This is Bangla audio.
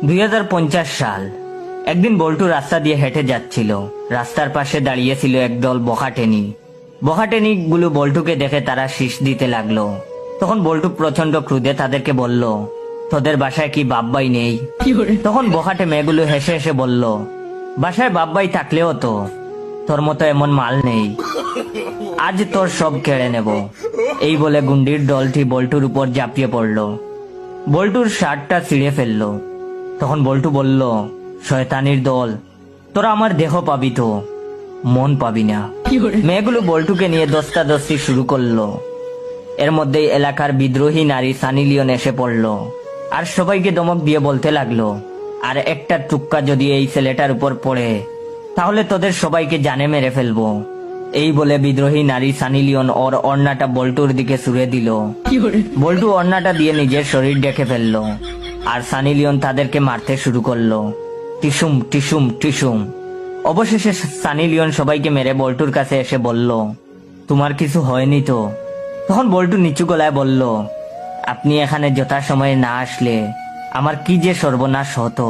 2050 সাল। একদিন বল্টু রাস্তা দিয়ে হেঁটে যাচ্ছিল। রাস্তার পাশে দাঁড়িয়েছিল একদল বখাটেনি। বখাটেনি গুলো বল্টুকে দেখে তারা শীষ দিতে লাগলো। তখন বল্টু প্রচন্ড ক্রোধে তাদেরকে বলল, তোদের বাসায় কি বাপ্পাই নেই? তখন বখাটে মেয়েগুলো হেসে হেসে বলল, বাসায় বাপ্পাই থাকলেও তো তোর মতো এমন মাল নেই, আজ তোর সব কেড়ে নেব। এই বলে গুন্ডির দলটি বল্টুর উপর ঝাঁপিয়ে পড়ল। বল্টুর শার্টটা ছিঁড়ে ফেললো। তখন বল্টু বলল, শয়তানির দল, তোরা আমার দেহ পাবি তো মন পাবি না। মেয়েগুলো বল্টুকে নিয়ে দস্তাদস্তি শুরু করলো। এর মধ্যেই এলাকার বিদ্রোহী নারী সানি লিওন এসে পড়লো আর সবাইকে ধমক দিয়ে বলতে লাগলো, আর একটা টুক্কা যদি এই ছেলেটার উপর পড়ে তাহলে তোদের সবাইকে জানে মেরে ফেলবো। এই বলে বিদ্রোহী নারী সানি লিওন ওর ওড়নাটা বল্টুর দিকে ছুঁড়ে দিল। বল্টু ওড়নাটা দিয়ে নিজের শরীর ঢেকে ফেললো আর সানি লিওন তাদেরকে মারতে শুরু করলো। টিসুম টিসুম টিসুম। অবশেষে সানি লিওন সবাইকে মেরে বল্টুর কাছে এসে বলল, তোমার কিছু হয়নি তো? তখন বল্টু নিচু গলায় বলল, আপনি এখানে যথাসময়ে না আসলে আমার কি যে সর্বনাশ হতো।